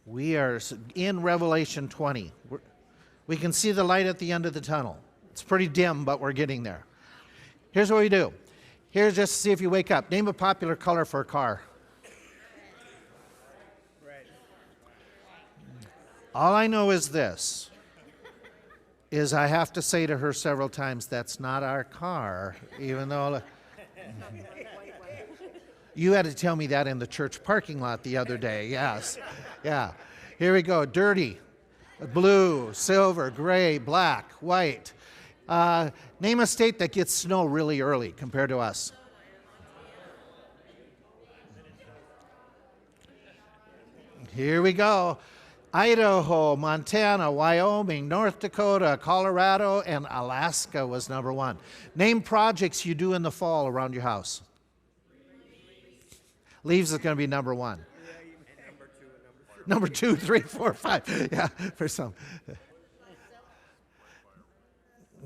We are in Revelation 20. We can see the light at the end of the tunnel. It's pretty dim, but we're getting there. Here's what we do. Here's just to see if you wake up. Name a popular color for a car. All I know is this, is I have to say to her several times, that's not our car, even though... You had to tell me that in the church parking lot the other day, yes. Yeah. Here we go. Dirty, blue, silver, gray, black, white. Name a state that gets snow really early compared to us. Here we go. Idaho, Montana, Wyoming, North Dakota, Colorado, and Alaska was number one. Name projects you do in the fall around your house. Leaves is going to be number one. Number 2, 3, 4, 5. Yeah, for some.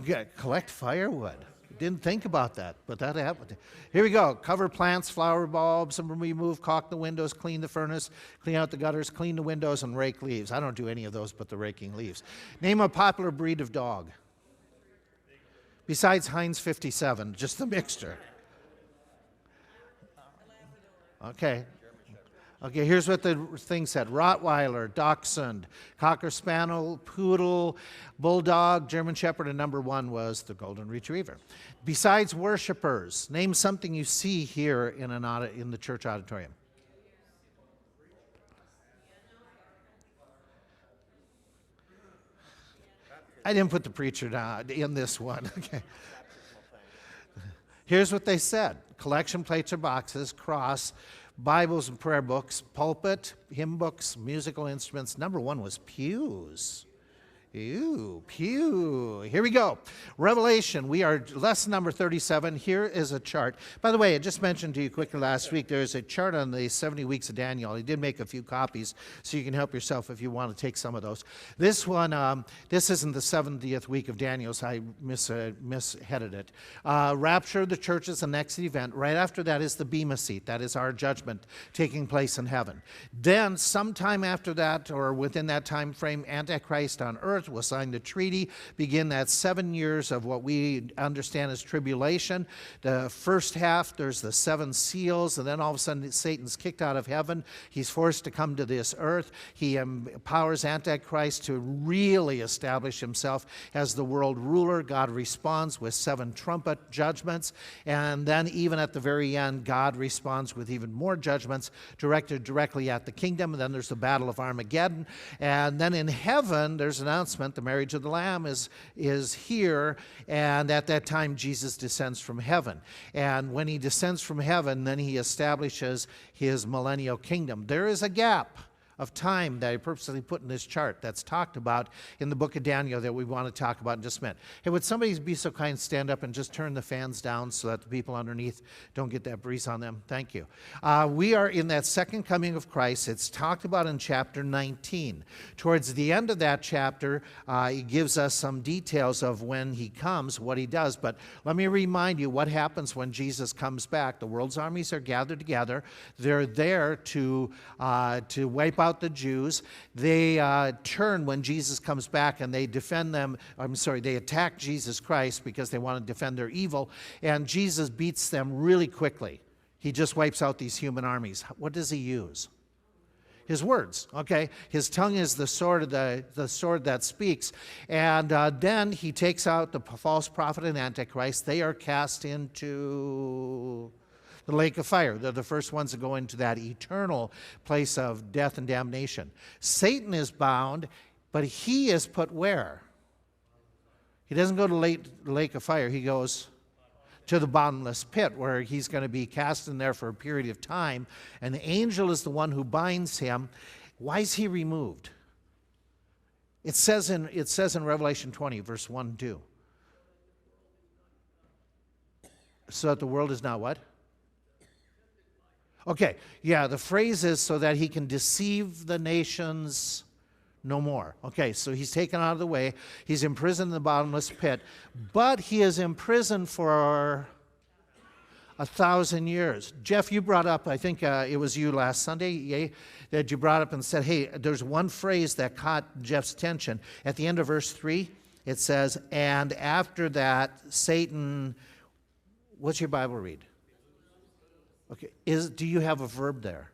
Yeah, collect firewood. Didn't think about that, but that happened. Here we go. Cover plants, flower bulbs, and remove, caulk the windows, clean the furnace, clean out the gutters, clean the windows, and rake leaves. I don't do any of those but the raking leaves. Name a popular breed of dog. Besides Heinz 57, just the mixture. Okay. Okay, here's what the thing said. Rottweiler, Dachshund, Cocker Spaniel, Poodle, Bulldog, German Shepherd, and number one was the Golden Retriever. Besides worshipers, name something you see here in the church auditorium. I didn't put the preacher down in this one. Okay. Here's what they said. Collection plates or boxes, cross, Bibles and prayer books, pulpit, hymn books, musical instruments. Number one was pews. Ew, pew. Here we go. Revelation. We are lesson number 37. Here is a chart. By the way, I just mentioned to you quickly last week, there's a chart on the 70 weeks of Daniel. I did make a few copies, so you can help yourself if you want to take some of those. This one, this isn't the 70th week of Daniel, so I misheaded it. Rapture of the church is the next event. Right after that is the Bema seat. That is our judgment taking place in heaven. Then, sometime after that, or within that time frame, Antichrist on earth will sign the treaty, begin that 7 years of what we understand as tribulation. The first half, there's the 7 seals, and then all of a sudden Satan's kicked out of heaven. He's forced to come to this earth. He empowers Antichrist to really establish himself as the world ruler. God responds with 7 trumpet judgments, and then even at the very end, God responds with even more judgments directed directly at the kingdom. And then there's the Battle of Armageddon, and then in heaven, there's an announcement. The marriage of the Lamb is here, and at that time Jesus descends from heaven. And when he descends from heaven, then he establishes his millennial kingdom. There is a gap of time that I purposely put in this chart that's talked about in the book of Daniel that we want to talk about in just a minute. Hey, would somebody be so kind to stand up and just turn the fans down so that the people underneath don't get that breeze on them? Thank you. We are in that second coming of Christ. It's talked about in chapter 19. Towards the end of that chapter, it gives us some details of when he comes, what he does. But let me remind you what happens when Jesus comes back. The world's armies are gathered together. They're there to wipe out the Jews. They turn when Jesus comes back and they defend them. They attack Jesus Christ because they want to defend their evil. And Jesus beats them really quickly. He just wipes out these human armies. What does he use? His words, okay? His tongue is the sword that speaks. And then he takes out the false prophet and Antichrist. They are cast into the lake of fire. They're the first ones to go into that eternal place of death and damnation. Satan is bound, but he is put where? He doesn't go to the lake of fire. He goes to the bottomless pit, where he's going to be cast in there for a period of time. And the angel is the one who binds him. Why is he removed? It says in Revelation 20, verse 1 and 2. So that the world is not what? Okay, yeah, the phrase is so that he can deceive the nations no more. Okay, so he's taken out of the way. He's imprisoned in the bottomless pit, but he is imprisoned for 1,000 years. Jeff, you brought up, I think it was you last Sunday, that you brought up and said, hey, there's one phrase that caught Jeff's attention. At the end of verse 3, it says, and after that, Satan, what's your Bible read? Okay, do you have a verb there?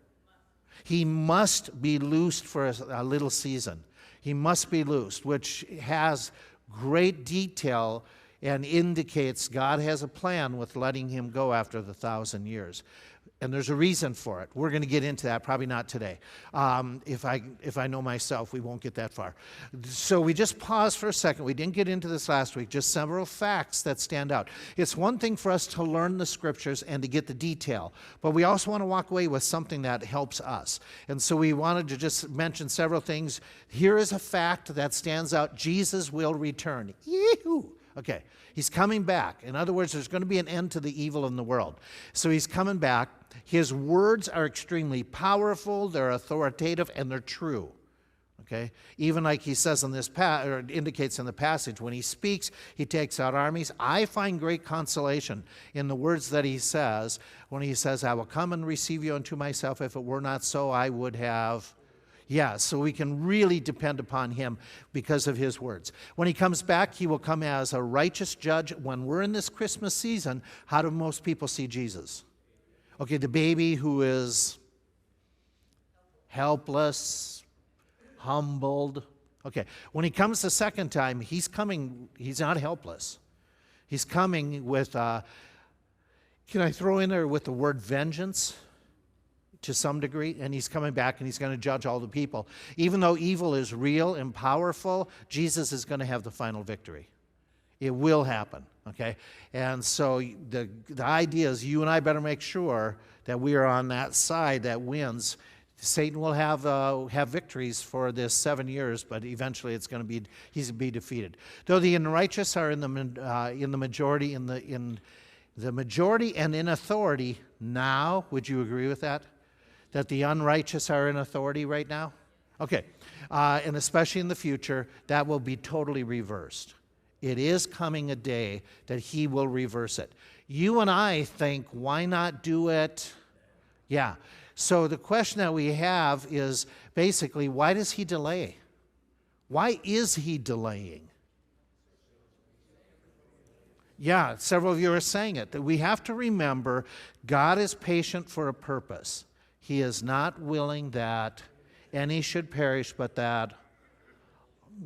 He must be loosed for a little season. He must be loosed, which has great detail and indicates God has a plan with letting him go after the 1,000 years. And there's a reason for it. We're going to get into that, probably not today. If I know myself, we won't get that far. So we just paused for a second. We didn't get into this last week, just several facts that stand out. It's one thing for us to learn the scriptures and to get the detail, but we also want to walk away with something that helps us. And so we wanted to just mention several things. Here is a fact that stands out. Jesus will return. Yee-hoo! Okay, he's coming back. In other words, there's going to be an end to the evil in the world. So he's coming back. His words are extremely powerful, they're authoritative, and they're true. Okay? Even like he says in this or indicates in the passage, when he speaks, he takes out armies. I find great consolation in the words that he says when he says, I will come and receive you unto myself. If it were not so, I would have. Yeah, so we can really depend upon him because of his words. When he comes back, he will come as a righteous judge. When we're in this Christmas season, how do most people see Jesus? Okay, the baby who is helpless, humbled. Okay, when he comes the second time, he's not helpless. He's coming with, can I throw in there with the word vengeance? To some degree, and he's coming back and he's going to judge all the people. Even though evil is real and powerful, Jesus is going to have the final victory. It will happen, okay? And so the idea is you and I better make sure that we are on that side that wins. Satan will have victories for this 7 years, but eventually he's going to be defeated. Though the unrighteous are in the majority, in the majority and in authority now, would you agree with that? That the unrighteous are in authority right now? Okay, and especially in the future, that will be totally reversed. It is coming a day that he will reverse it. You and I think, why not do it? Yeah, so the question that we have is basically, why does he delay? Why is he delaying? Yeah, several of you are saying it, that we have to remember God is patient for a purpose. He is not willing that any should perish, but that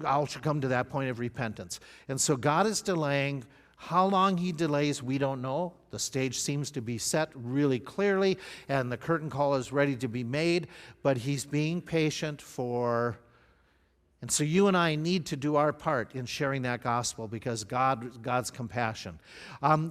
all should come to that point of repentance. And so God is delaying. How long he delays, we don't know. The stage seems to be set really clearly, and the curtain call is ready to be made, but he's being patient for. And so you and I need to do our part in sharing that gospel because God's compassion.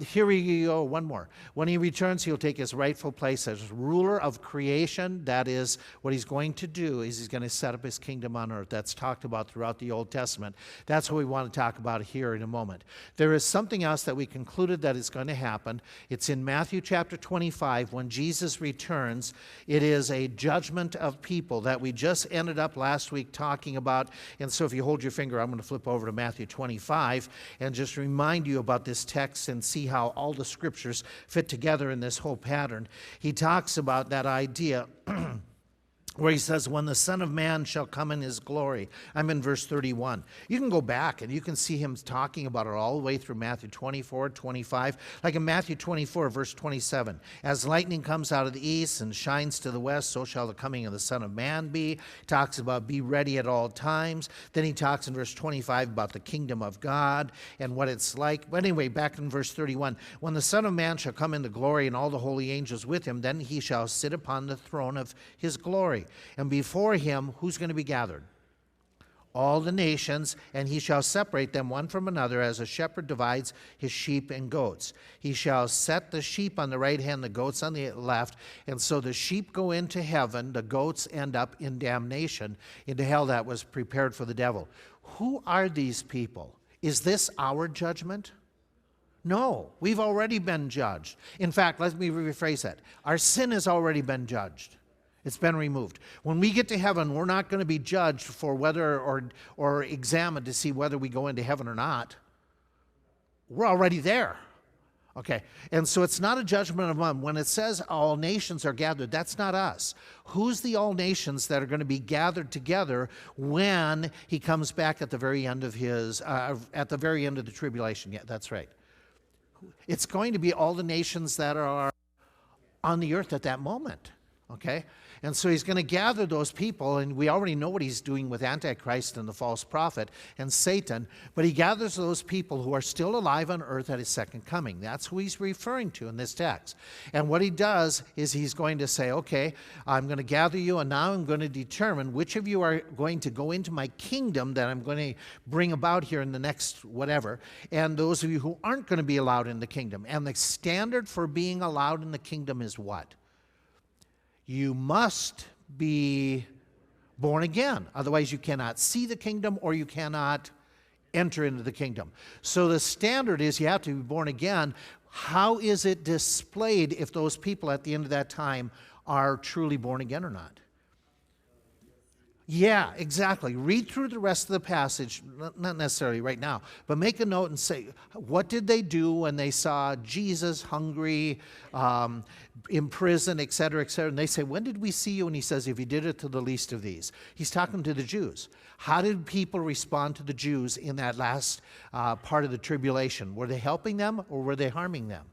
Here we go, one more. When he returns, he'll take his rightful place as ruler of creation. That is what he's going to do, is he's going to set up his kingdom on earth. That's talked about throughout the Old Testament. That's what we want to talk about here in a moment. There is something else that we concluded that is going to happen. It's in Matthew chapter 25. When Jesus returns, it is a judgment of people that we just ended up last week talking about. And so if you hold your finger, I'm going to flip over to Matthew 25 and just remind you about this text and see how all the scriptures fit together in this whole pattern. He talks about that idea where he says, when the Son of Man shall come in his glory. I'm in verse 31. You can go back and you can see him talking about it all the way through Matthew 24, 25. Like in Matthew 24, verse 27. As lightning comes out of the east and shines to the west, so shall the coming of the Son of Man be. He talks about be ready at all times. Then he talks in verse 25 about the kingdom of God and what it's like. But anyway, back in verse 31. When the Son of Man shall come into glory and all the holy angels with him, then he shall sit upon the throne of his glory. And before him, who's going to be gathered? All the nations, and he shall separate them one from another as a shepherd divides his sheep and goats. He shall set the sheep on the right hand, the goats on the left, and so the sheep go into heaven, the goats end up in damnation, into hell that was prepared for the devil. Who are these people? Is this our judgment? No, we've already been judged. In fact, let me rephrase that. Our sin has already been judged. It's been removed. When we get to heaven, we're not going to be judged for whether or examined to see whether we go into heaven or not. We're already there. Okay, and so it's not a judgment of them. When it says all nations are gathered, that's not us. Who's the all nations that are going to be gathered together when he comes back at the very end of the tribulation? Yeah, that's right. It's going to be all the nations that are on the earth at that moment. Okay? And so he's going to gather those people, and we already know what he's doing with Antichrist and the false prophet and Satan, but he gathers those people who are still alive on earth at his second coming. That's who he's referring to in this text. And what he does is he's going to say, okay, I'm going to gather you, and now I'm going to determine which of you are going to go into my kingdom that I'm going to bring about here in the next whatever, and those of you who aren't going to be allowed in the kingdom. And the standard for being allowed in the kingdom is what? You must be born again. Otherwise, you cannot see the kingdom or you cannot enter into the kingdom. So the standard is you have to be born again. How is it displayed if those people at the end of that time are truly born again or not? Yeah, exactly. Read through the rest of the passage, not necessarily right now, but make a note and say, what did they do when they saw Jesus hungry, in prison, et cetera, et cetera? And they say, when did we see you? And he says, if you did it to the least of these. He's talking to the Jews. How did people respond to the Jews in that last part of the tribulation? Were they helping them or were they harming them?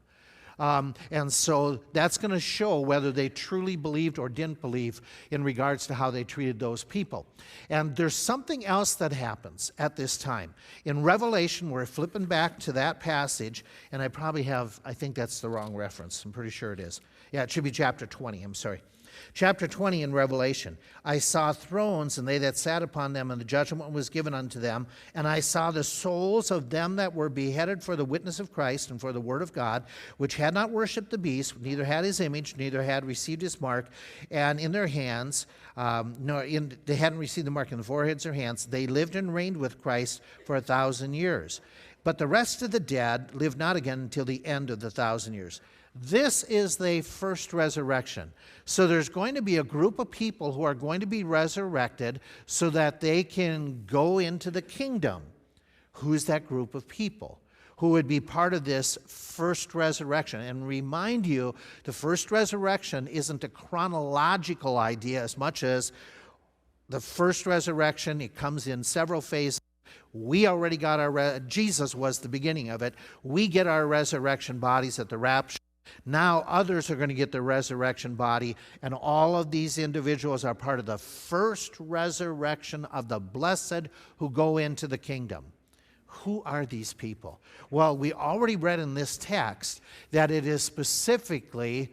And so that's going to show whether they truly believed or didn't believe in regards to how they treated those people. And there's something else that happens at this time. In Revelation, we're flipping back to that passage, and I think that's the wrong reference. I'm pretty sure it is. Yeah, it should be chapter 20. I'm sorry. Chapter 20 in Revelation, I saw thrones, and they that sat upon them, and the judgment was given unto them. And I saw the souls of them that were beheaded for the witness of Christ and for the word of God, which had not worshipped the beast, neither had his image, neither had received his mark. And in their hands, they hadn't received the mark in the foreheads or hands. They lived and reigned with Christ for 1,000 years. But the rest of the dead lived not again until the end of the 1,000 years. This is the first resurrection. So there's going to be a group of people who are going to be resurrected so that they can go into the kingdom. Who's that group of people who would be part of this first resurrection? And remind you, the first resurrection isn't a chronological idea as much as the first resurrection. It comes in several phases. We already got Jesus was the beginning of it. We get our resurrection bodies at the rapture. Now others are going to get the resurrection body, and all of these individuals are part of the first resurrection of the blessed who go into the kingdom. Who are these people? Well, we already read in this text that it is specifically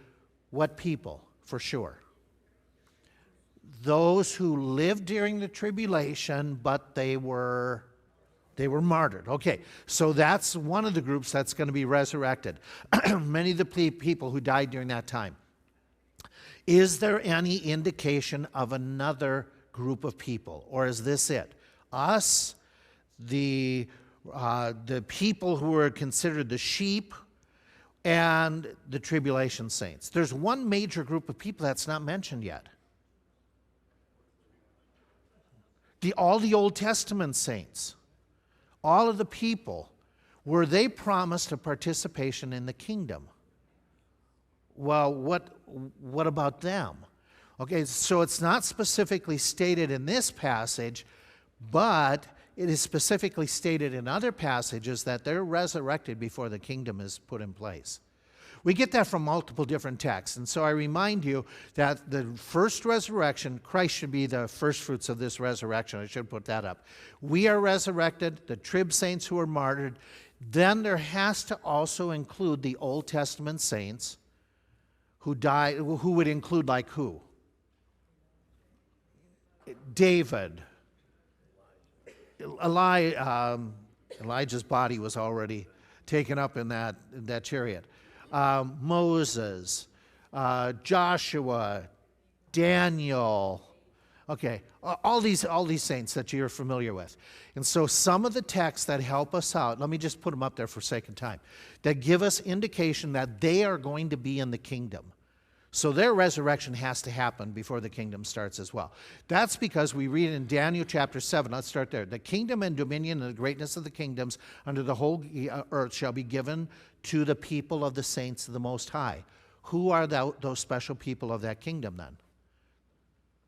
what people, for sure? Those who lived during the tribulation, but they were martyred. Okay, so that's one of the groups that's going to be resurrected. Many of the people who died during that time. Is there any indication of another group of people, or is this it? Us, the people who are considered the sheep, and the tribulation saints. There's one major group of people that's not mentioned yet. All the Old Testament saints. All of the people, were they promised a participation in the kingdom? Well, what about them? Okay, so it's not specifically stated in this passage, but it is specifically stated in other passages that they're resurrected before the kingdom is put in place. We get that from multiple different texts. And so I remind you that the first resurrection, Christ should be the first fruits of this resurrection. I should put that up. We are resurrected, the trib saints who are martyred. Then there has to also include the Old Testament saints who died, who would include like who? David. Elijah's body was already taken up in that chariot. Moses, Joshua, Daniel, okay, all these saints that you're familiar with. And so some of the texts that help us out, let me just put them up there for sake of time, that give us indication that they are going to be in the kingdom. So their resurrection has to happen before the kingdom starts as well. That's because we read in Daniel chapter 7, let's start there. The kingdom and dominion and the greatness of the kingdoms under the whole earth shall be given to the people of the saints of the Most High. Who are those special people of that kingdom then?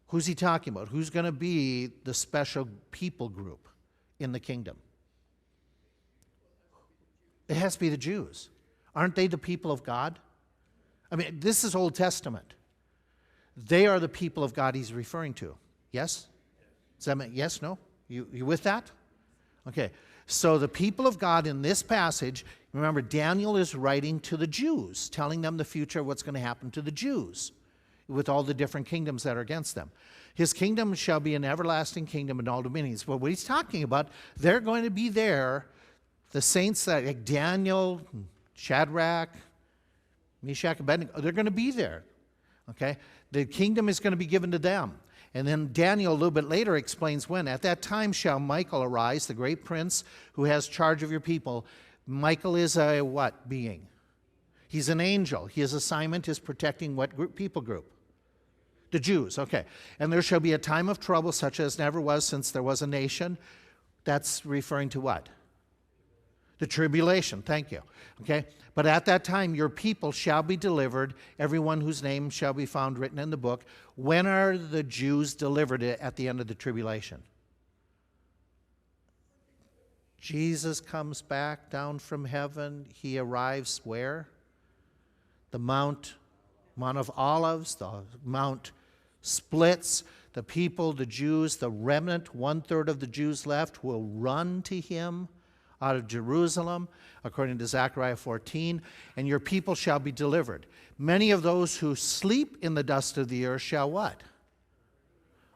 Who's he talking about? Who's going to be the special people group in the kingdom? It has to be the Jews. Aren't they the people of God? I mean, this is Old Testament. They are the people of God he's referring to. Yes? Does that mean yes, no? You with that? Okay. So the people of God in this passage, remember, Daniel is writing to the Jews, telling them the future of what's going to happen to the Jews with all the different kingdoms that are against them. His kingdom shall be an everlasting kingdom and all dominions. But what he's talking about, they're going to be there, the saints that, like Daniel, Shadrach, Meshach, Abednego, they're going to be there. Okay? The kingdom is going to be given to them. And then Daniel a little bit later explains when. At that time shall Michael arise, the great prince who has charge of your people. Michael is a what being? He's an angel. His assignment is protecting what people group? The Jews. Okay. And there shall be a time of trouble such as never was since there was a nation. That's referring to what? The tribulation. Thank you. Okay. But at that time your people shall be delivered, everyone whose name shall be found written in the book. When are the Jews delivered at the end of the tribulation? Jesus comes back down from heaven. He arrives where? The Mount of Olives, the Mount splits. The people, the Jews, the remnant, 1/3 of the Jews left will run to him out of Jerusalem, according to Zechariah 14, and your people shall be delivered. Many of those who sleep in the dust of the earth shall what?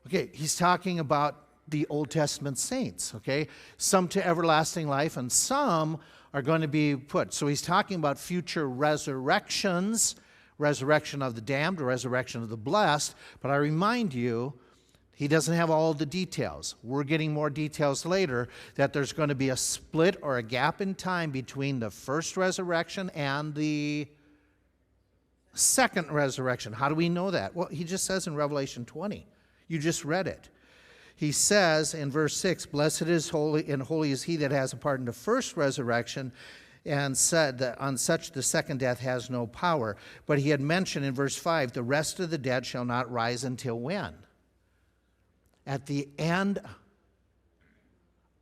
Okay, he's talking about the Old Testament saints, okay? Some to everlasting life, and some are going to be put. So he's talking about future resurrections, resurrection of the damned, resurrection of the blessed, but I remind you, he doesn't have all the details. We're getting more details later that there's going to be a split or a gap in time between the first resurrection and the second resurrection. How do we know that? Well, he just says in Revelation 20. You just read it. He says in verse 6, blessed is holy and holy is he that has a part in the first resurrection, and said that on such the second death has no power. But he had mentioned in verse 5, the rest of the dead shall not rise until when? At the end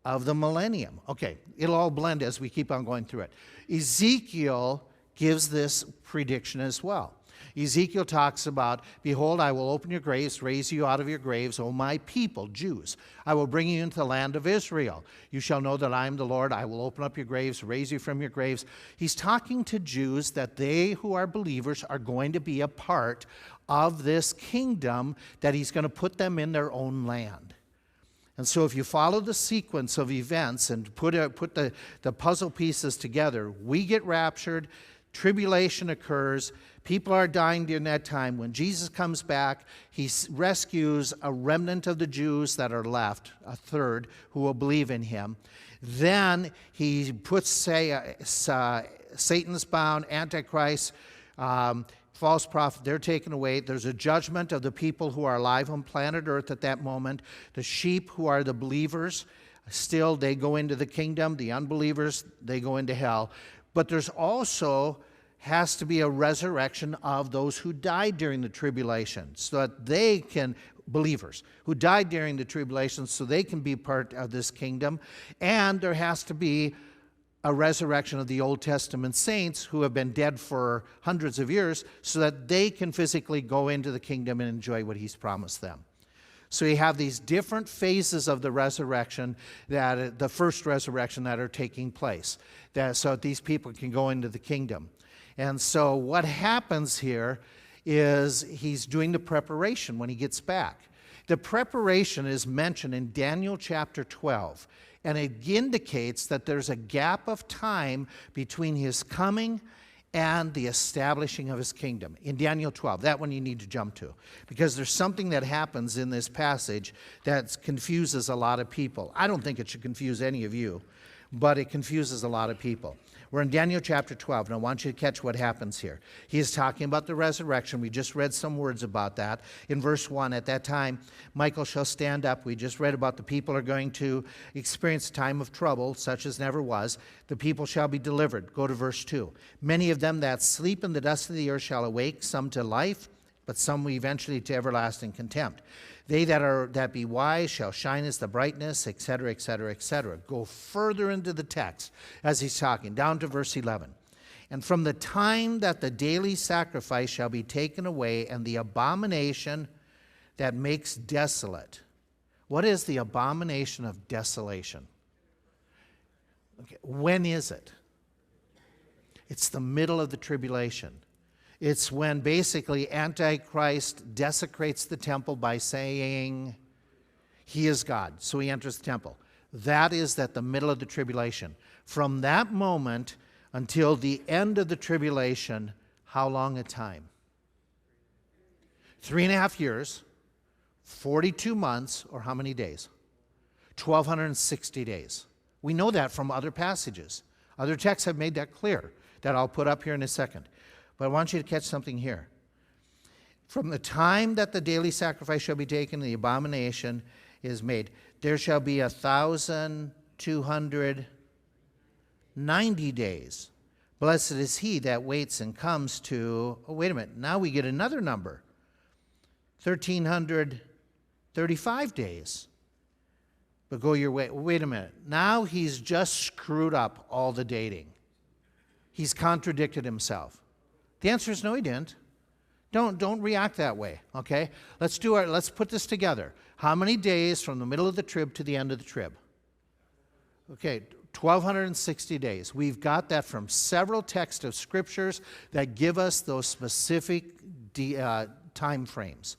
of the millennium. Okay, it'll all blend as we keep on going through it. Ezekiel gives this prediction as well. Ezekiel talks about, behold, I will open your graves, raise you out of your graves, O my people, Jews. I will bring you into the land of Israel. You shall know that I am the Lord. I will open up your graves, raise you from your graves. He's talking to Jews that they who are believers are going to be a part of this kingdom, that he's going to put them in their own land. And so if you follow the sequence of events and put the puzzle pieces together, we get raptured, tribulation occurs, people are dying during that time. When Jesus comes back, he rescues a remnant of the Jews that are left, 1/3, who will believe in him. Then he puts, Satan's bound, Antichrist, false prophet, they're taken away. There's a judgment of the people who are alive on planet Earth at that moment. The sheep, who are the believers, still they go into the kingdom. The unbelievers, they go into hell. But there's also has to be a resurrection of those who died during the tribulation, so that they can, believers who died during the tribulation, so they can be part of this kingdom. And there has to be a resurrection of the Old Testament saints who have been dead for hundreds of years, so that they can physically go into the kingdom and enjoy what he's promised them. So you have these different phases of the resurrection, that the first resurrection, that are taking place, so that these people can go into the kingdom. And so what happens here is he's doing the preparation when he gets back. The preparation is mentioned in Daniel chapter 12, and it indicates that there's a gap of time between his coming and the establishing of his kingdom. In Daniel 12, that one you need to jump to, because there's something that happens in this passage that confuses a lot of people. I don't think it should confuse any of you, but it confuses a lot of people. We're in Daniel chapter 12, and I want you to catch what happens here. He is talking about the resurrection. We just read some words about that. In verse 1, at that time, Michael shall stand up. We just read about the people are going to experience a time of trouble, such as never was. The people shall be delivered. Go to verse 2. Many of them that sleep in the dust of the earth shall awake, some to life, but some eventually to everlasting contempt. They that be wise shall shine as the brightness, etc., etc., etc. Go further into the text as he's talking, down to verse 11. And from the time that the daily sacrifice shall be taken away, and the abomination that makes desolate. What is the abomination of desolation? Okay, when is it? It's the middle of the tribulation. It's when basically Antichrist desecrates the temple by saying he is God. So he enters the temple. That is at the middle of the tribulation. From that moment until the end of the tribulation, how long a time? 3.5 years, 42 months, or how many days? 1,260 days. We know that from other passages. Other texts have made that clear, that I'll put up here in a second. But I want you to catch something here. From the time that the daily sacrifice shall be taken, the abomination is made, there shall be 1,290 days. Blessed is he that waits and comes to, oh, wait a minute, now we get another number. 1,335 days. But go your way. Wait a minute. Now he's just screwed up all the dating. He's contradicted himself. The answer is no, he didn't. Don't react that way, okay? Let's put this together. How many days from the middle of the trib to the end of the trib? Okay, 1,260 days. We've got that from several texts of scriptures that give us those specific time frames.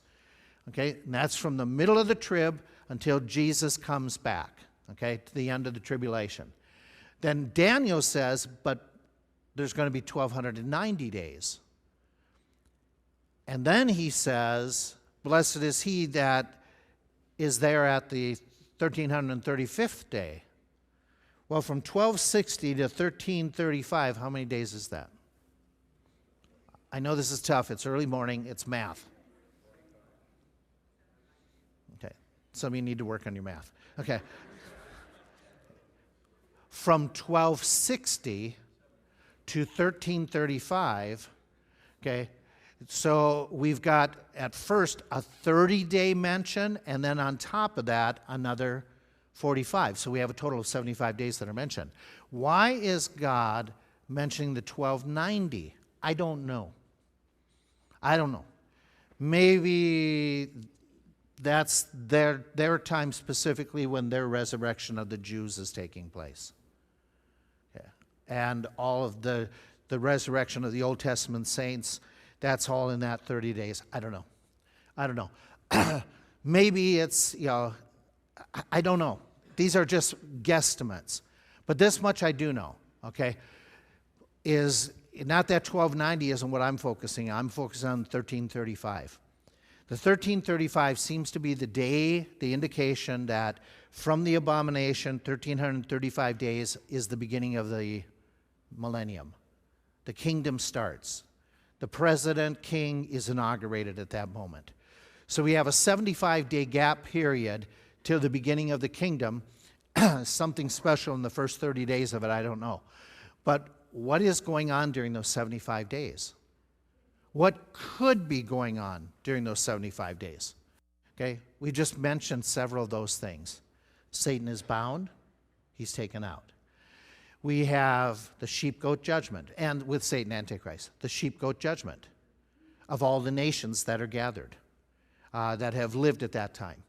Okay, and that's from the middle of the trib until Jesus comes back, okay, to the end of the tribulation. Then Daniel says, but there's going to be 1,290 days. And then he says, blessed is he that is there at the 1,335th day. Well, from 1,260 to 1,335, how many days is that? I know this is tough. It's early morning. It's math. Okay. Some of you need to work on your math. Okay. From 1,260 to 1,335, okay, so we've got at first a 30-day mention, and then on top of that, another 45. So we have a total of 75 days that are mentioned. Why is God mentioning the 1,290? I don't know. Maybe that's their time specifically when their resurrection of the Jews is taking place. And all of the resurrection of the Old Testament saints, that's all in that 30 days. I don't know. Maybe it's, I don't know. These are just guesstimates. But this much I do know, okay, is not that 1,290 isn't what I'm focusing on. I'm focusing on 1,335. The 1,335 seems to be the day, the indication that from the abomination, 1,335 days is the beginning of the millennium. The kingdom starts. The president, king is inaugurated at that moment. So we have a 75-day gap period till the beginning of the kingdom. Something special in the first 30 days of it, I don't know. But what is going on during those 75 days? What could be going on during those 75 days? Okay, we just mentioned several of those things. Satan is bound. He's taken out. We have the sheep-goat judgment, and with Satan, Antichrist, the sheep-goat judgment of all the nations that are gathered, that have lived at that time.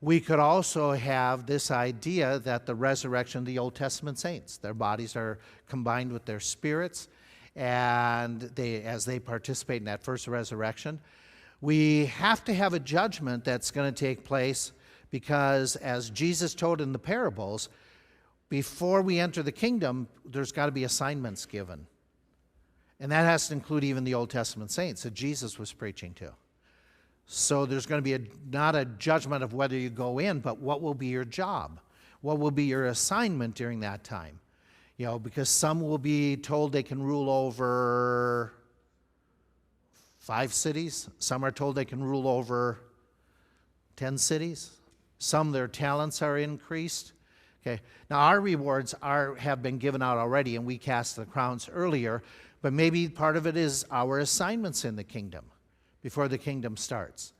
We could also have this idea that the resurrection of the Old Testament saints, their bodies are combined with their spirits, and as they participate in that first resurrection. We have to have a judgment that's going to take place because, as Jesus told in the parables, before we enter the kingdom, there's got to be assignments given. And that has to include even the Old Testament saints that Jesus was preaching to. So there's going to be not a judgment of whether you go in, but what will be your job? What will be your assignment during that time? because some will be told they can rule over 5 cities. Some are told they can rule over 10 cities. Some, their talents are increased. Okay. Now, our rewards have been given out already, and we cast the crowns earlier, but maybe part of it is our assignments in the kingdom before the kingdom starts.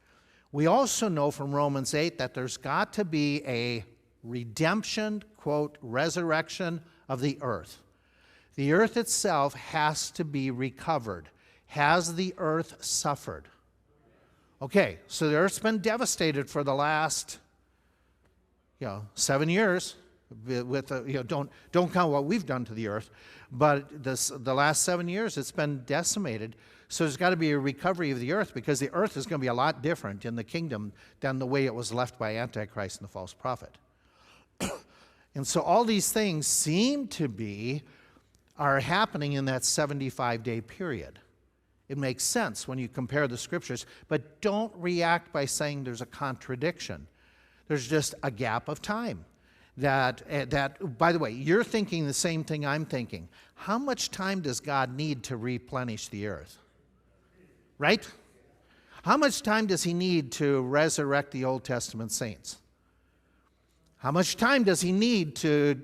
We also know from Romans 8 that there's got to be a redemption, quote, resurrection of the earth. The earth itself has to be recovered. Has the earth suffered? Okay, so the earth's been devastated for the last, 7 years. With don't count what we've done to the earth, but the last 7 years it's been decimated. So there's got to be a recovery of the earth, because the earth is going to be a lot different in the kingdom than the way it was left by Antichrist and the false prophet. And so all these things seem to are happening in that 75-day period. It makes sense when you compare the scriptures, but don't react by saying there's a contradiction. There's just a gap of time. That, by the way, you're thinking the same thing I'm thinking. How much time does God need to replenish the earth? Right? How much time does he need to resurrect the Old Testament saints? How much time does he need to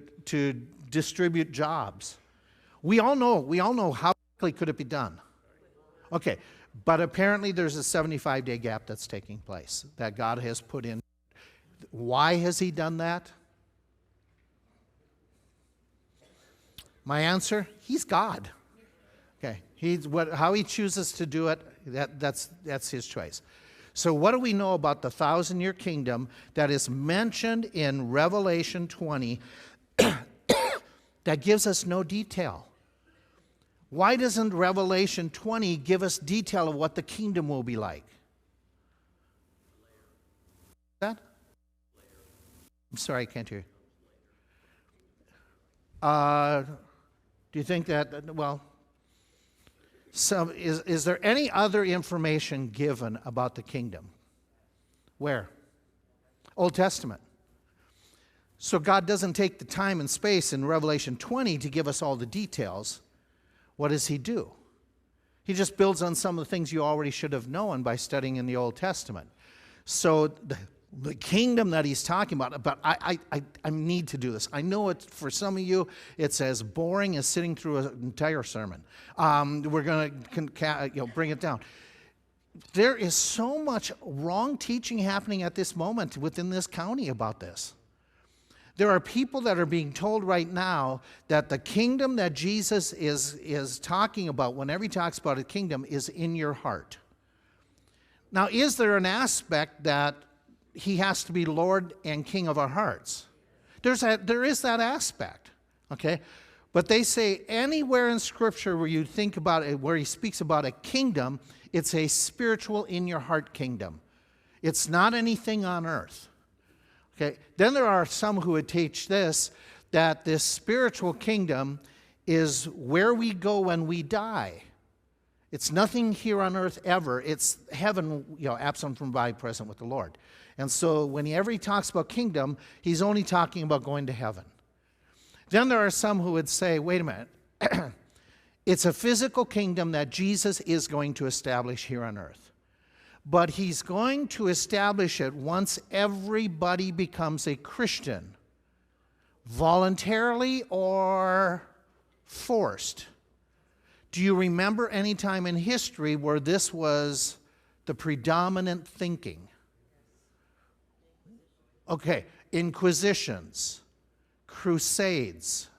distribute jobs? We all know how quickly could it be done. Okay, but apparently there's a 75-day gap that's taking place that God has put in. Why has he done that? My answer, he's God. Okay, how he chooses to do it, that's his choice. So what do we know about the 1,000-year kingdom that is mentioned in Revelation 20 that gives us no detail? Why doesn't Revelation 20 give us detail of what the kingdom will be like? That? I'm sorry, I can't hear you. Do you think that, well, is there any other information given about the kingdom? Where? Old Testament. So God doesn't take the time and space in Revelation 20 to give us all the details. What does he do? He just builds on some of the things you already should have known by studying in the Old Testament. So the kingdom that he's talking about, but I need to do this. I know it for some of you, it's as boring as sitting through an entire sermon. We're going to bring it down. There is so much wrong teaching happening at this moment within this county about this. There are people that are being told right now that the kingdom that Jesus is talking about, whenever he talks about a kingdom, is in your heart. Now, is there an aspect that he has to be Lord and King of our hearts? There is that aspect, okay? But they say anywhere in Scripture where you think about it, where he speaks about a kingdom, it's a spiritual in your heart kingdom. It's not anything on earth. Okay, then there are some who would teach this, that this spiritual kingdom is where we go when we die. It's nothing here on earth ever. It's heaven, absent from body, present with the Lord. And so whenever he talks about kingdom, he's only talking about going to heaven. Then there are some who would say, wait a minute, it's a physical kingdom that Jesus is going to establish here on earth. But he's going to establish it once everybody becomes a Christian, voluntarily or forced. Do you remember any time in history where this was the predominant thinking? Okay, inquisitions, crusades.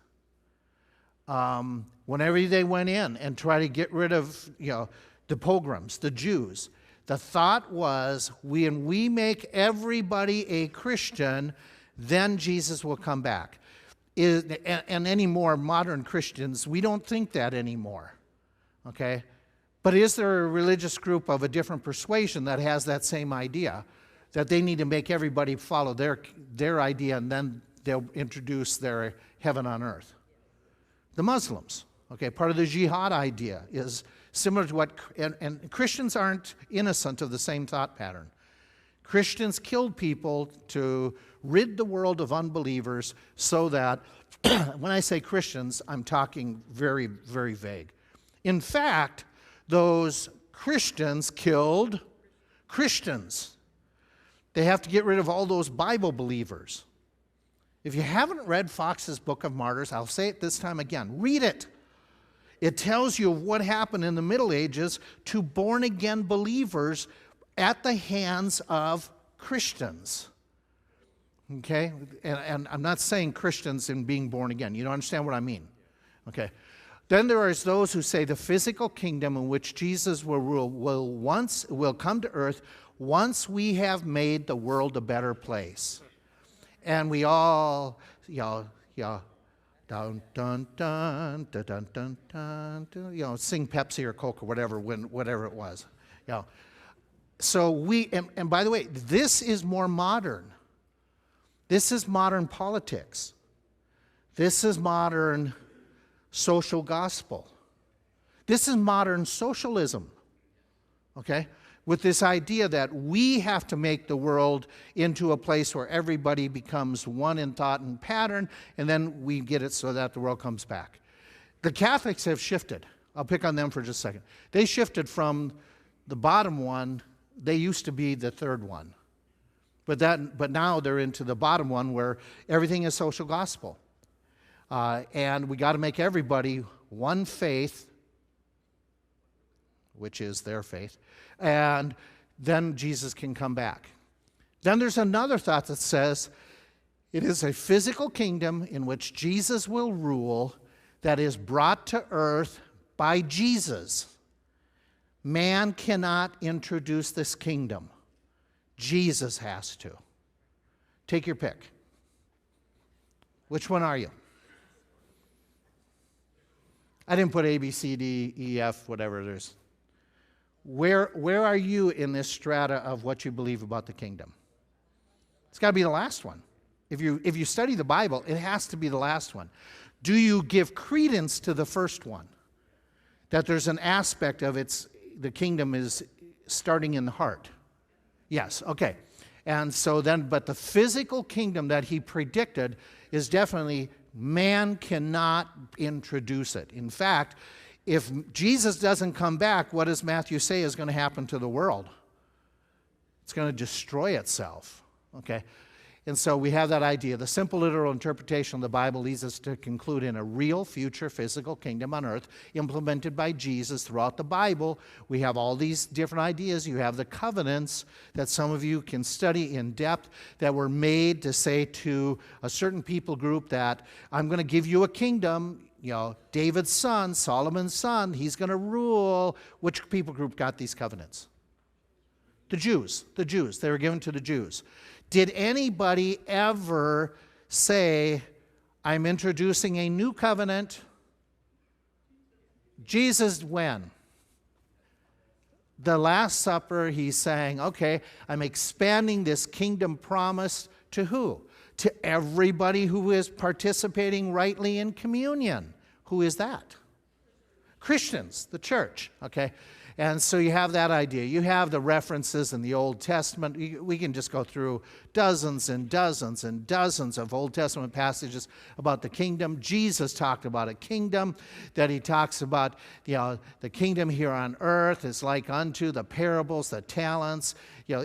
Whenever they went in and tried to get rid of, the pogroms, the Jews, the thought was, when we make everybody a Christian, then Jesus will come back. And any more modern Christians, we don't think that anymore. Okay? But is there a religious group of a different persuasion that has that same idea, that they need to make everybody follow their idea, and then they'll introduce their heaven on earth? The Muslims. Okay, part of the jihad idea is similar to what, and Christians aren't innocent of the same thought pattern. Christians killed people to rid the world of unbelievers so that when I say Christians, I'm talking very, very vague. In fact, those Christians killed Christians. They have to get rid of all those Bible believers. If you haven't read Fox's Book of Martyrs, I'll say it this time again. Read it. It tells you what happened in the Middle Ages to born-again believers at the hands of Christians. Okay? And I'm not saying Christians in being born again. You don't understand what I mean. Okay. Then there is those who say the physical kingdom in which Jesus will rule will come to earth once we have made the world a better place. And we all, dun, dun, dun, dun, dun, dun, dun, sing Pepsi or Coke or whatever it was. So we, and by the way, this is more modern. This is modern politics. This is modern social gospel. This is modern socialism, okay? With this idea that we have to make the world into a place where everybody becomes one in thought and pattern, and then we get it so that the world comes back. The Catholics have shifted. I'll pick on them for just a second. They shifted from the bottom one. They used to be the third one. But now they're into the bottom one where everything is social gospel. And we got to make everybody one faith, which is their faith, and then Jesus can come back. Then there's another thought that says it is a physical kingdom in which Jesus will rule that is brought to earth by Jesus. Man cannot introduce this kingdom. Jesus has to. Take your pick. Which one are you? I didn't put A, B, C, D, E, F, whatever it is. Where are you in this strata of what you believe about the kingdom? It's got to be the last one. If you study the Bible, it has to be the last one. Do you give credence to the first one? That there's an aspect of the kingdom is starting in the heart. Yes, okay. And so then, but the physical kingdom that he predicted is definitely man cannot introduce it. In fact, if Jesus doesn't come back, what does Matthew say is going to happen to the world? It's going to destroy itself. Okay? And so we have that idea. The simple literal interpretation of the Bible leads us to conclude in a real future physical kingdom on earth implemented by Jesus throughout the Bible. We have all these different ideas. You have the covenants that some of you can study in depth that were made to say to a certain people group that I'm going to give you a kingdom. David's son, Solomon's son, he's going to rule. Which people group got these covenants? The Jews. They were given to the Jews. Did anybody ever say, I'm introducing a new covenant? Jesus, when? The Last Supper, he's saying, okay, I'm expanding this kingdom promise to who? To everybody who is participating rightly in communion. Who is that? Christians, the church, okay? And so you have that idea. You have the references in the Old Testament. We can just go through dozens and dozens and dozens of Old Testament passages about the kingdom. Jesus talked about a kingdom, that he talks about, the kingdom here on earth is like unto the parables, the talents.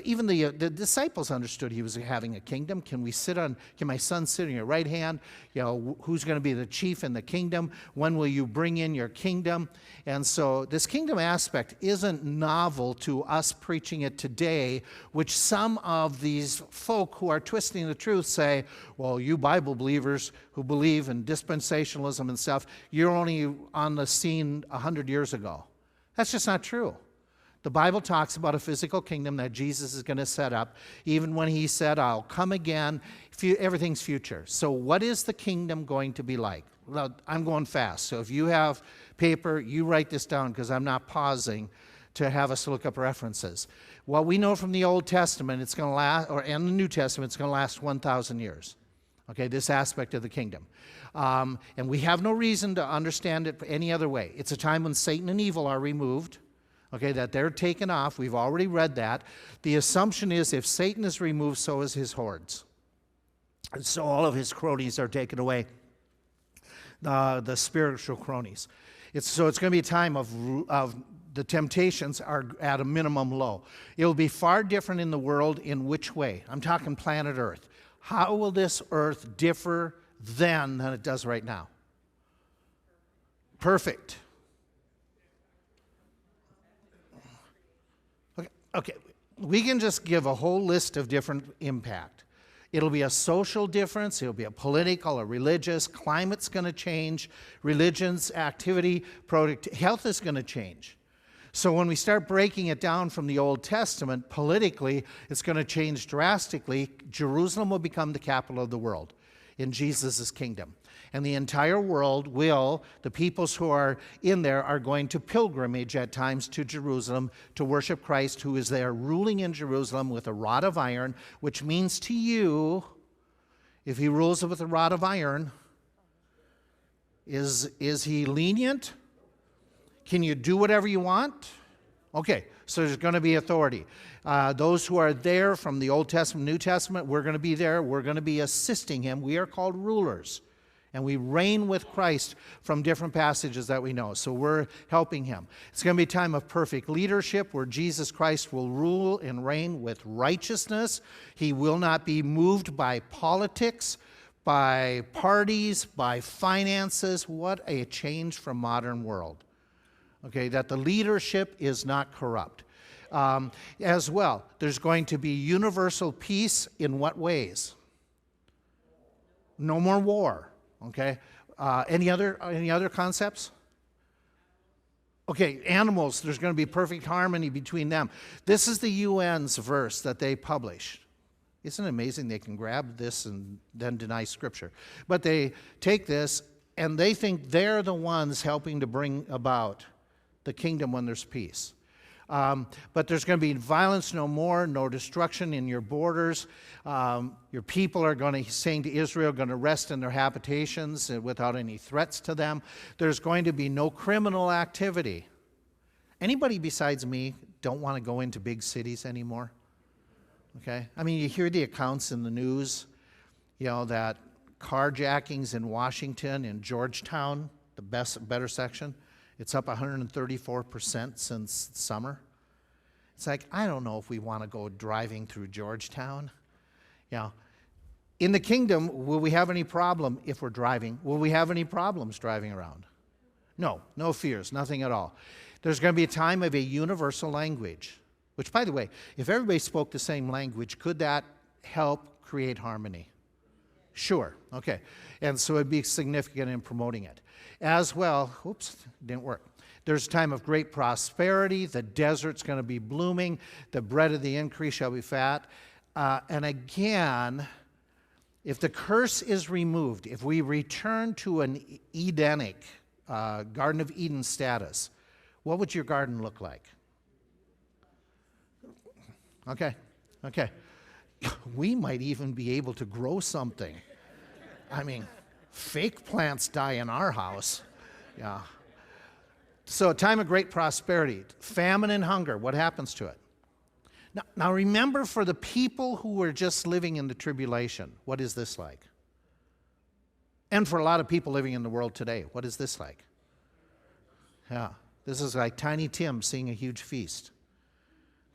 Even the disciples understood he was having a kingdom. Can my son sit on your right hand? Who's going to be the chief in the kingdom? When will you bring in your kingdom? And so this kingdom aspect isn't novel to us preaching it today, which some of these folk who are twisting the truth say, well, you Bible believers who believe in dispensationalism and stuff, you're only on the scene 100 years ago. That's just not true. The Bible talks about a physical kingdom that Jesus is going to set up, even when he said, I'll come again. Everything's future. So what is the kingdom going to be like? Well, I'm going fast. So if you have paper, you write this down because I'm not pausing to have us look up references. What we know from the Old Testament, it's going to last, and the New Testament, it's going to last 1,000 years. Okay, this aspect of the kingdom. And we have no reason to understand it any other way. It's a time when Satan and evil are removed. Okay, that they're taken off. We've already read that. The assumption is if Satan is removed, so is his hordes. And so all of his cronies are taken away. the spiritual cronies. So it's going to be a time of the temptations are at a minimum low. It'll be far different in the world in which way? I'm talking planet Earth. How will this Earth differ then than it does right now? Perfect. Okay. We can just give a whole list of different impact. It'll be a social difference, it'll be a political, a religious, climate's going to change, religion's activity, health is going to change. So when we start breaking it down from the Old Testament, politically, it's going to change drastically. Jerusalem will become the capital of the world in Jesus' kingdom. And the entire world the peoples who are in there are going to pilgrimage at times to Jerusalem to worship Christ, who is there ruling in Jerusalem with a rod of iron, which means to you, if he rules with a rod of iron, is he lenient? Can you do whatever you want? Okay, so there's going to be authority. Those who are there from the Old Testament, New Testament, we're going to be there. We're going to be assisting him. We are called rulers. And we reign with Christ from different passages that we know. So we're helping him. It's going to be a time of perfect leadership where Jesus Christ will rule and reign with righteousness. He will not be moved by politics, by parties, by finances. What a change from modern world. Okay, that the leadership is not corrupt. As well, there's going to be universal peace in what ways? No more war. Okay, any other concepts? Okay, animals, there's going to be perfect harmony between them. This is the UN's verse that they published. Isn't it amazing they can grab this and then deny Scripture? But they take this and they think they're the ones helping to bring about the kingdom when there's peace. But there's going to be violence no more, no destruction in your borders. Your people are going to, saying to Israel, going to rest in their habitations without any threats to them. There's going to be no criminal activity. Anybody besides me don't want to go into big cities anymore? Okay? I mean, you hear the accounts in the news, that carjackings in Washington, in Georgetown, the better section, it's up 134% since summer. It's like, I don't know if we want to go driving through Georgetown. In the kingdom, will we have any problem if we're driving? Will we have any problems driving around? No fears, nothing at all. There's going to be a time of a universal language, which, by the way, if everybody spoke the same language, could that help create harmony? Sure, okay. And so it'd be significant in promoting it. As well, didn't work. There's a time of great prosperity. The desert's going to be blooming. The bread of the increase shall be fat. And again, if the curse is removed, if we return to an Edenic, Garden of Eden status, what would your garden look like? Okay. We might even be able to grow something. I mean, fake plants die in our house. Yeah. So a time of great prosperity. Famine and hunger, what happens to it? Now remember, for the people who were just living in the tribulation, what is this like? And for a lot of people living in the world today, what is this like? Yeah. This is like Tiny Tim seeing a huge feast.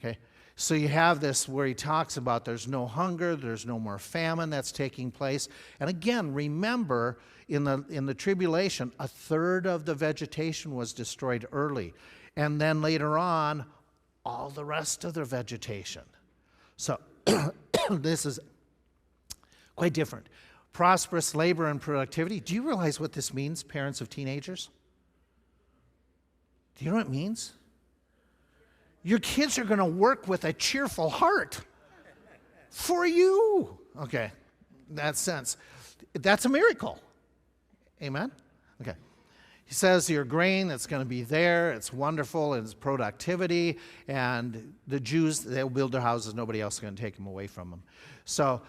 Okay. So you have this where he talks about there's no hunger, there's no more famine that's taking place. And again, remember, in the tribulation, a third of the vegetation was destroyed early. And then later on, all the rest of the vegetation. So this is quite different. Prosperous labor and productivity. Do you realize what this means, parents of teenagers? Do you know what it means? Your kids are going to work with a cheerful heart for you. Okay, in that sense. That's a miracle. Amen? Okay. He says your grain that's going to be there, it's wonderful, and it's productivity, and the Jews, they'll build their houses, nobody else is going to take them away from them. So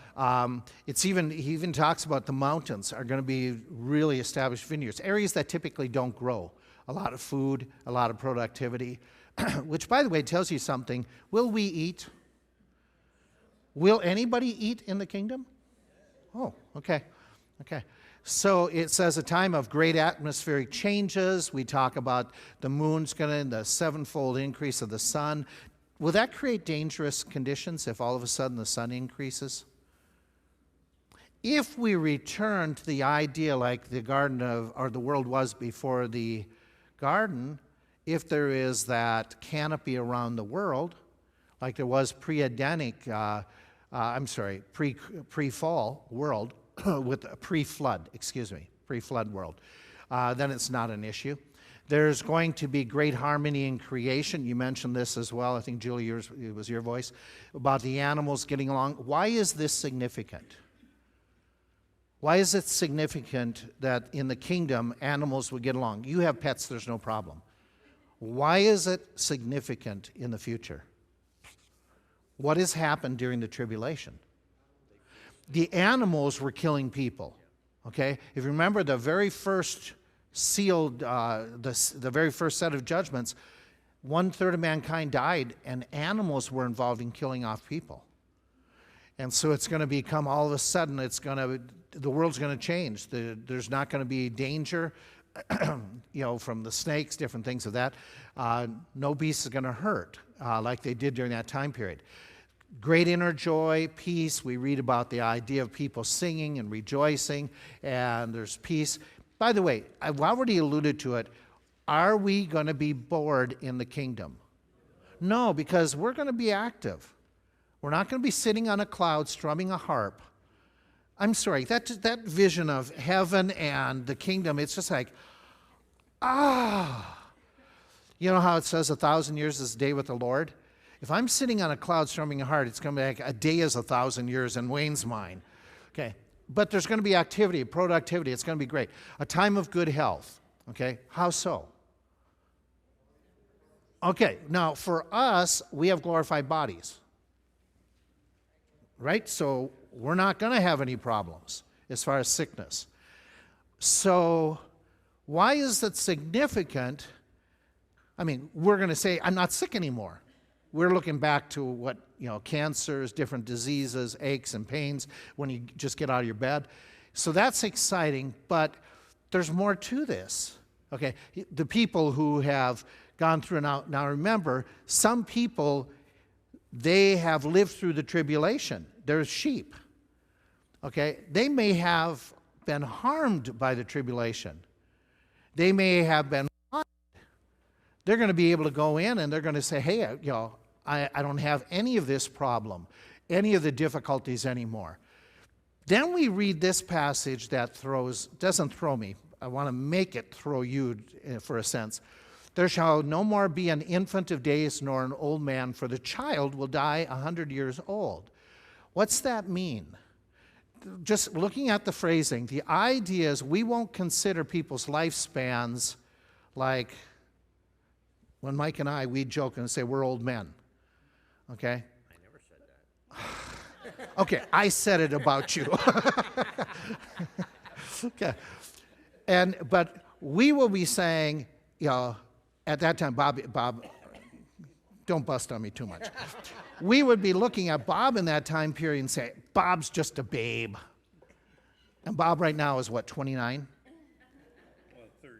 he even talks about the mountains are going to be really established vineyards, areas that typically don't grow. A lot of food, a lot of productivity. Which, by the way, tells you something. Will we eat? Will anybody eat in the kingdom? Oh, okay. So it says a time of great atmospheric changes. We talk about the moon's going to, the sevenfold increase of the sun. Will that create dangerous conditions if all of a sudden the sun increases? If we return to the idea like the garden of, or the world was before the garden, if there is that canopy around the world, like there was pre-Adamic, pre-fall world, with a pre-flood world, then it's not an issue. There's going to be great harmony in creation. You mentioned this as well. I think, Julie, it was your voice, about the animals getting along. Why is this significant? Why is it significant that in the kingdom, animals would get along? You have pets, there's no problem. Why is it significant in the future? What has happened during the tribulation? The animals were killing people, okay? If you remember the very first sealed, the very first set of judgments, 1/3 of mankind died, and animals were involved in killing off people. And so it's going to become, all of a sudden, the world's going to change. There's not going to be danger, from the snakes, different things of that. No beast is going to hurt like they did during that time period. Great inner joy, peace. We read about the idea of people singing and rejoicing, and there's peace. By the way, I've already alluded to it. Are we going to be bored in the kingdom? No, because we're going to be active. We're not going to be sitting on a cloud strumming a harp. I'm sorry, that vision of heaven and the kingdom, it's just like, You know how it says 1,000 years is a day with the Lord? If I'm sitting on a cloud strumming a harp, it's going to be like a day is 1,000 years in Wayne's mind. Okay, but there's going to be activity, productivity. It's going to be great. A time of good health. Okay, how so? Okay, now for us, we have glorified bodies. Right? So we're not going to have any problems as far as sickness. So why is it significant? I mean, we're going to say, I'm not sick anymore. We're looking back to what, cancers, different diseases, aches and pains when you just get out of your bed. So that's exciting, but there's more to this. Okay, the people who have gone through now remember, some people, they have lived through the tribulation. They're sheep. Okay, they may have been harmed by the tribulation. They may have been harmed. They're going to be able to go in and they're going to say, hey, I don't have any of this problem, any of the difficulties anymore. Then we read this passage that doesn't throw me. I want to make it throw you for a sense. There shall no more be an infant of days nor an old man, for the child will die 100 years old. What's that mean? Just looking at the phrasing, the idea is we won't consider people's lifespans like when Mike and we joke and say we're old men. Okay? I never said that. Okay, I said it about you. Okay. But we will be saying, at that time, Bob, don't bust on me too much. We would be looking at Bob in that time period and say, Bob's just a babe. And Bob right now is what, 29? 39.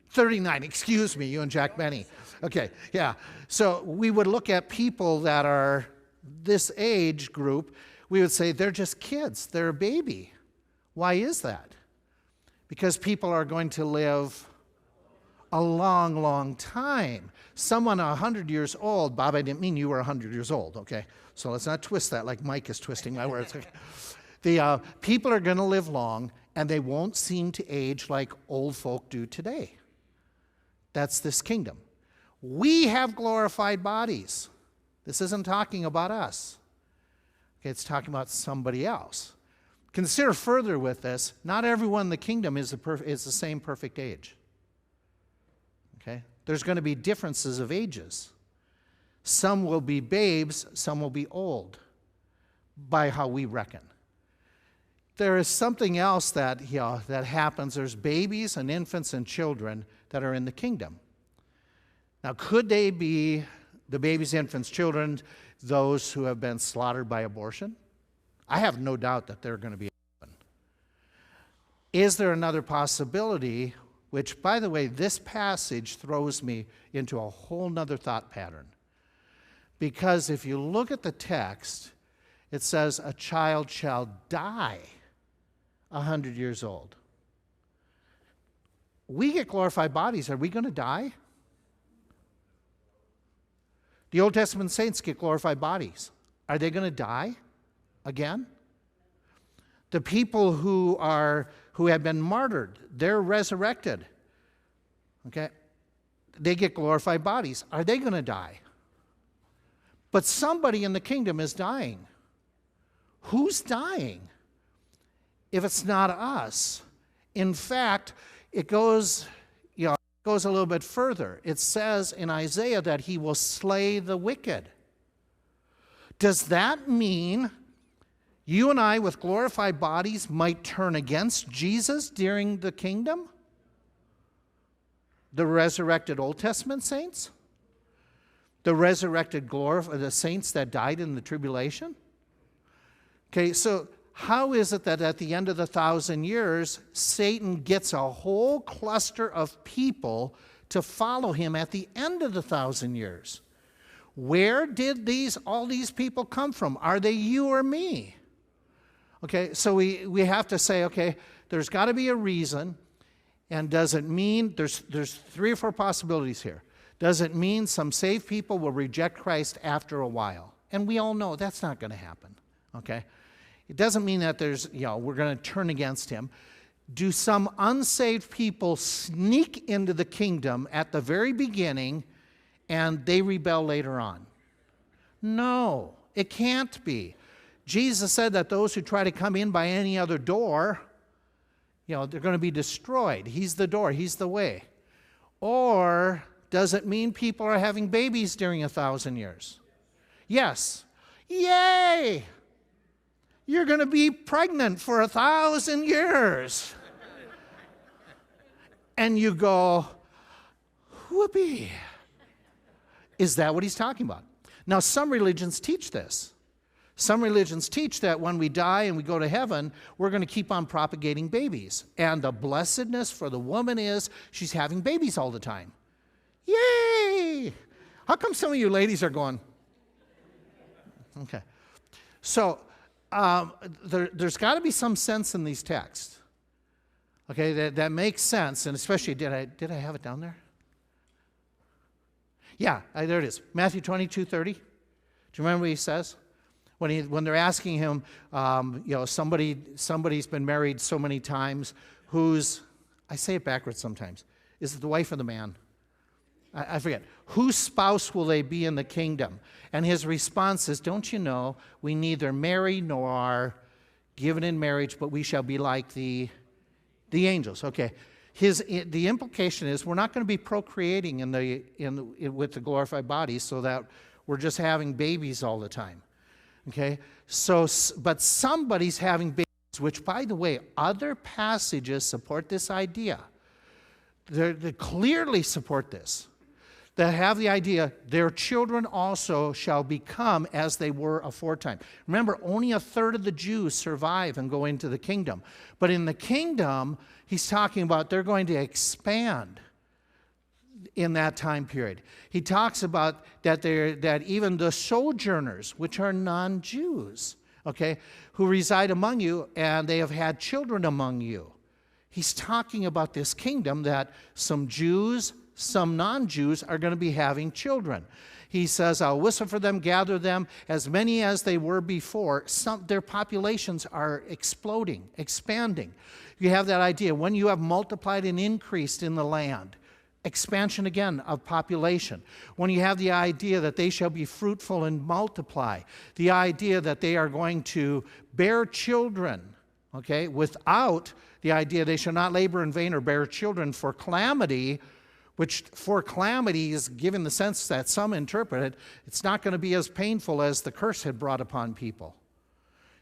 39, excuse me, you and Jack Benny. Okay, yeah. So we would look at people that are this age group, we would say they're just kids, they're a baby. Why is that? Because people are going to live a long, long time. Someone 100 years old, Bob, I didn't mean you were 100 years old, okay? So let's not twist that like Mike is twisting my words. Okay. The people are going to live long, and they won't seem to age like old folk do today. That's this kingdom. We have glorified bodies. This isn't talking about us. Okay, it's talking about somebody else. Consider further with this, not everyone in the kingdom is the same perfect age. Okay? There's going to be differences of ages. Some will be babes, some will be old, by how we reckon. There is something else that happens. There's babies and infants and children that are in the kingdom. Now, could they be the babies, infants, children, those who have been slaughtered by abortion? I have no doubt that they're going to be. Is there another possibility, which, by the way, this passage throws me into a whole nother thought pattern. Because if you look at the text, it says, a child shall die 100 years old. We get glorified bodies. Are we going to die? The Old Testament saints get glorified bodies. Are they going to die again? The people who have been martyred, they're resurrected. Okay? They get glorified bodies. Are they going to die? But somebody in the kingdom is dying. Who's dying? If it's not us. In fact, it goes a little bit further. It says in Isaiah that he will slay the wicked. Does that mean you and I with glorified bodies might turn against Jesus during the kingdom? The resurrected Old Testament saints? The resurrected the saints that died in the tribulation? Okay, so how is it that at the end of the 1,000 years, Satan gets a whole cluster of people to follow him at the end of the 1,000 years? Where did all these people come from? Are they you or me? Okay, so we have to say, okay, there's got to be a reason. And does it mean, there's 3 or 4 possibilities here. Does it mean some saved people will reject Christ after a while? And we all know that's not going to happen, okay? It doesn't mean that we're going to turn against him. Do some unsaved people sneak into the kingdom at the very beginning and they rebel later on? No, it can't be. Jesus said that those who try to come in by any other door, they're going to be destroyed. He's the door. He's the way. Or does it mean people are having babies during 1,000 years? Yes. Yay! You're going to be pregnant for 1,000 years. And you go, whoopee. Is that what he's talking about? Now, some religions teach this. Some religions teach that when we die and we go to heaven, we're going to keep on propagating babies. And the blessedness for the woman is she's having babies all the time. Yay! How come some of you ladies are going? Okay. So there's got to be some sense in these texts. Okay, that makes sense. And especially, did I have it down there? Yeah, there it is. Matthew 22:30. Do you remember what he says? When they're asking him, somebody's been married so many times, I say it backwards sometimes. Is it the wife or the man? I forget. Whose spouse will they be in the kingdom? And his response is, don't you know, we neither marry nor are given in marriage, but we shall be like the angels. Okay. The implication is we're not going to be procreating with the glorified bodies so that we're just having babies all the time. Okay, but somebody's having babies, which, by the way, other passages support this idea. They clearly support this. That have the idea, their children also shall become as they were aforetime. Remember, only 1/3 of the Jews survive and go into the kingdom. But in the kingdom, he's talking about they're going to expand in that time period. He talks about that even the sojourners, which are non-Jews, okay, who reside among you, and they have had children among you. He's talking about this kingdom that some Jews, some non-Jews are going to be having children. He says, I'll whistle for them, gather them, as many as they were before. Their populations are exploding, expanding. You have that idea. When you have multiplied and increased in the land, expansion again of population. When you have the idea that they shall be fruitful and multiply, the idea that they are going to bear children, okay, without the idea they shall not labor in vain or bear children for calamity, which for calamity is given the sense that some interpret it, it's not going to be as painful as the curse had brought upon people.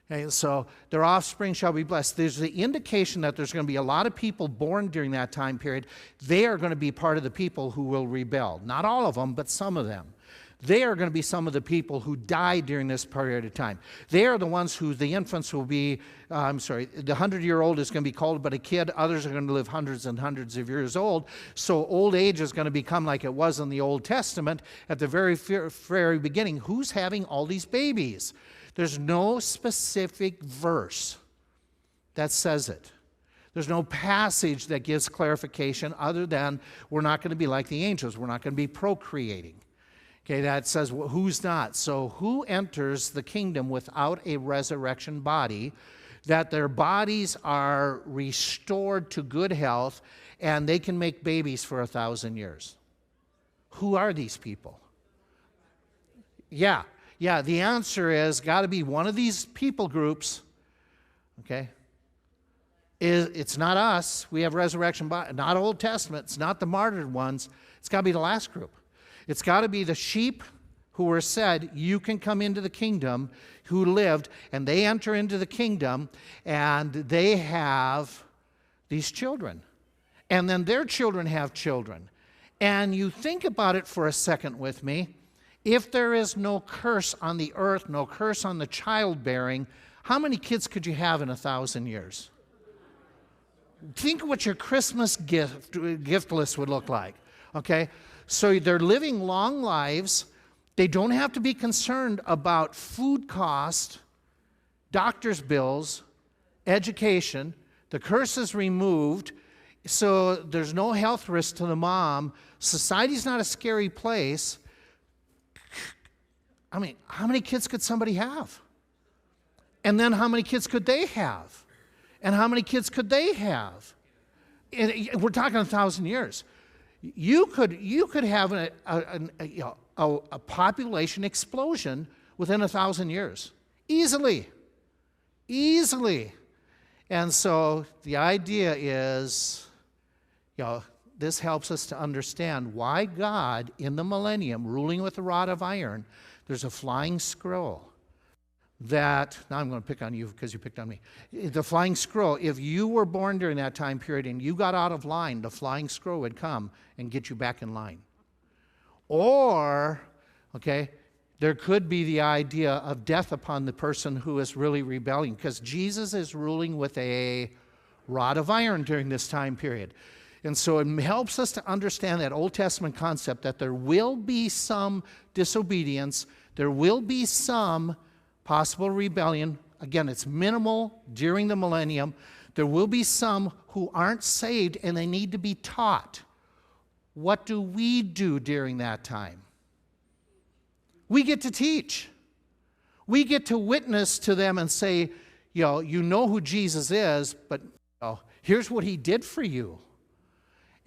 Okay, so their offspring shall be blessed. There's the indication that there's going to be a lot of people born during that time period. They are going to be part of the people who will rebel. Not all of them, but some of them. They are going to be some of the people who died during this period of time. They are the ones who the infants will be, the 100-year-old is going to be called but a kid. Others are going to live hundreds and hundreds of years old. So old age is going to become like it was in the Old Testament at the very beginning. Who's having all these babies? There's no specific verse that says it. There's no passage that gives clarification other than we're not going to be like the angels. We're not going to be procreating. Okay, that says who's not. So who enters the kingdom without a resurrection body, that their bodies are restored to good health and they can make babies for 1,000 years? Who are these people? Yeah, the answer is got to be one of these people groups, okay? It's not us. We have resurrection body, not Old Testament. It's not the martyred ones. It's got to be the last group. It's got to be the sheep who were said, you can come into the kingdom, who lived, and they enter into the kingdom, and they have these children. And then their children have children. And you think about it for a second with me. If there is no curse on the earth, no curse on the childbearing, how many kids could you have in 1,000 years? Think of what your Christmas gift list would look like, okay? So they're living long lives. They don't have to be concerned about food cost, doctor's bills, education. The curse is removed, so there's no health risk to the mom. Society's not a scary place. I mean, how many kids could somebody have? And then how many kids could they have? And how many kids could they have? We're talking 1,000 years. You could have a population explosion within 1,000 years. Easily. And so the idea is, this helps us to understand why God, in the millennium, ruling with a rod of iron, there's a flying scroll that, now I'm going to pick on you because you picked on me. The flying scroll, if you were born during that time period and you got out of line, the flying scroll would come and get you back in line. Or, there could be the idea of death upon the person who is really rebelling, because Jesus is ruling with a rod of iron during this time period. And so it helps us to understand that Old Testament concept that there will be some disobedience, there will be some possible rebellion. Again, it's minimal during the millennium. There will be some who aren't saved and they need to be taught. What do we do during that time? We get to teach. We get to witness to them and say, you know who Jesus is, but here's what he did for you.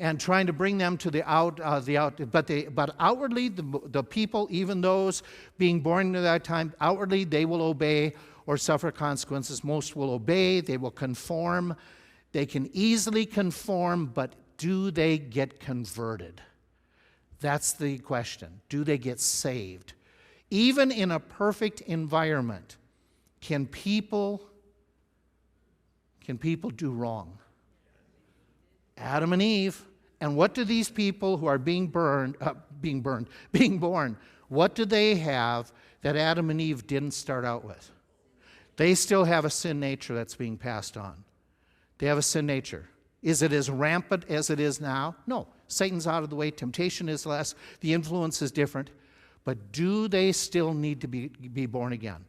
And trying to bring them to but outwardly, the people, even those being born into that time, outwardly they will obey or suffer consequences. Most will obey, they will conform. They can easily conform, but do they get converted? That's the question. Do they get saved? Even in a perfect environment, can people do wrong? Adam and Eve. And what do these people who are being born, what do they have that Adam and Eve didn't start out with? They still have a sin nature that's being passed on. They have a sin nature. Is it as rampant as it is now? No. Satan's out of the way. Temptation is less. The influence is different. But do they still need to be born again?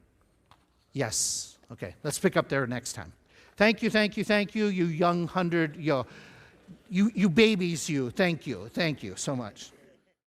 Yes. Okay, let's pick up there next time. Thank you, you young 100, you babies, you. Thank you so much.